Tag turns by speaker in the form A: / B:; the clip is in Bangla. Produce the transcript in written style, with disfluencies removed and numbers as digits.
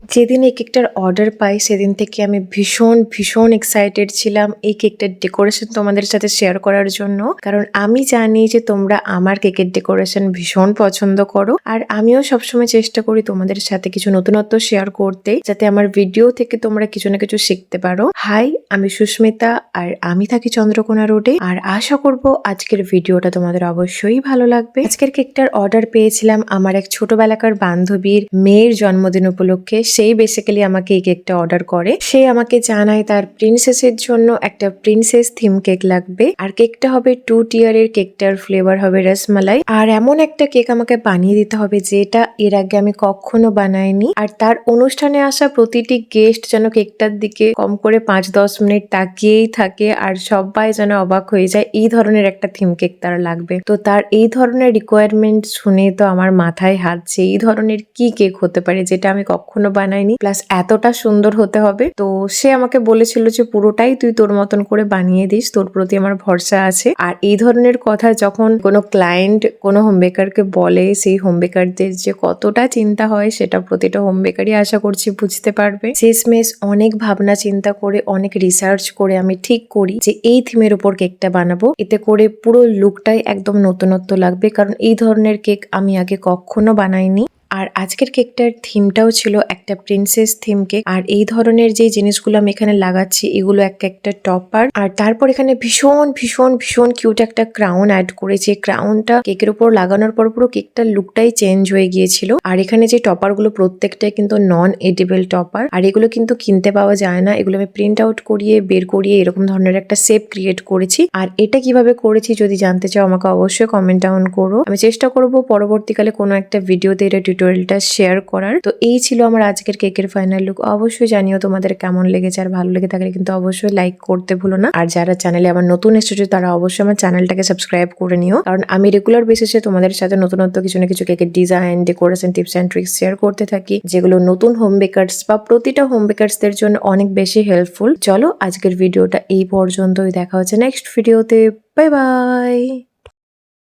A: যেদিন এই কেকটার অর্ডার পাই সেদিন থেকে আমি ভীষণ এক্সাইটেড ছিলাম এই কেকটার ডেকোরেশন তোমাদের সাথে শেয়ার করার জন্য। কারণ আমি জানি যে তোমরা আমার কেকের ডেকোরেশন ভীষণ পছন্দ করো, আর আমিও সবসময় চেষ্টা করি তোমাদের সাথে কিছু নতুনত্ব শেয়ার করতে, যাতে আমার ভিডিও থেকে তোমরা কিছু না কিছু শিখতে পারো। হাই, আমি সুস্মিতা, আর আমি থাকি চন্দ্রকোনা রোডে। আর আশা করব আজকের ভিডিওটা তোমাদের অবশ্যই ভালো লাগবে। আজকের কেকটার অর্ডার পেয়েছিলাম আমার এক ছোটবেলাকার বান্ধবীর মেয়ের জন্মদিন উপলক্ষে। সেই বেসিক্যালি আমাকে এই কেকটা অর্ডার করে। সে আমাকে জানায় তার প্রিন্সেসের জন্য একটা প্রিন্সেস থিম কেক লাগবে, আর কেকটা হবে 2 টিয়ারের। কেকটার ফ্লেভার হবে রসমালাই, আর এমন একটা কেক আমাকে বানিয়ে দিতে হবে যেটা এর আগে আমি কখনো বানাইনি। আর তার অনুষ্ঠানে আসা প্রতিটি গেস্ট যেন কেকটার দিকে কম করে 5-10 মিনিট তাকিয়েই থাকে, আর সবাই যেন অবাক হয়ে যায়। এই ধরনের একটা থিম কেক তার লাগবে। তো তার এই ধরনের রিকোয়ারমেন্ট শুনে তো আমার মাথায় হাত, যে এই ধরনের কি কেক হতে পারে যেটা আমি কখনো বানাইনি, প্লাস এতটা সুন্দর হতে হবে। তো সে আমাকে বলেছিল যে পুরোটাই তুই তোর মতন করে বানিয়ে দিস, তোর প্রতি আমার ভরসা আছে। আর এই ধরনের কথা যখন কোনো ক্লায়েন্ট কোনো হোম বেকারকে বলে, সেই হোম বেকারদের যে কতটা চিন্তা হয় সেটা প্রতিটা হোম বেকারই আশা করছি বুঝতে পারবে। শেষমেশ অনেক ভাবনা চিন্তা করে, অনেক রিসার্চ করে আমি ঠিক করি যে এই থিমের উপর কেকটা বানাবো। এতে করে পুরো লুকটাই একদম নতুনত্ব লাগবে, কারণ এই ধরনের কেক আমি আগে কখনো বানাইনি। আর আজকের কেকটার থিমটাও ছিল একটা প্রিন্সেস থিম কেক। আর এই ধরনের যে জিনিসগুলো আমি এখানে লাগাচ্ছি এগুলো একটা টপার, আর তারপর এখানে ভীষণ কিউট একটা ক্রাউন অ্যাড করেছি। ক্রাউনটা কেকের উপর লাগানোর পর পুরো কেকটার লুকটাই চেঞ্জ হয়ে গিয়েছিল। আর এখানে যে টপার গুলো প্রত্যেকটাই কিন্তু নন এডিবল টপার, আর এগুলো কিন্তু কিনতে পাওয়া যায় না। এগুলো আমি প্রিন্ট আউট করিয়ে বের করিয়ে এরকম ধরনের একটা শেপ ক্রিয়েট করেছি। আর এটা কিভাবে করেছি যদি জানতে চাও আমাকে অবশ্যই কমেন্ট ডাউন করো। আমি চেষ্টা করব পরবর্তীকালে কোনো একটা ভিডিওতে এটা টিউটোরিয়ালটা শেয়ার করার। তো এই ছিল আমার আজকের কেকের ফাইনাল লুক। অবশ্যই জানিও তোমাদের কেমন লেগেছে, আর ভালো লেগে থাকলে কিন্তু অবশ্যই লাইক করতে ভুলো না। আর যারা চ্যানেলে আমার নতুন এসেছে তারা অবশ্যই আমার চ্যানেলটাকে সাবস্ক্রাইব করে নিও, কারণ আমি রেগুলার বেসিসে তোমাদের সাথে নতুনত্ব কিছু না কিছু কেকের design, decoration, tips and tricks share করতে থাকি, যেগুলো নতুন হোম বেকারস বা প্রতিটা হোম বেকারসদের জন্য অনেক বেশি হেল্পফুল। চলো আজকের ভিডিওটা এই পর্যন্তই, দেখা হচ্ছে নেক্সট ভিডিওতে। Bye bye.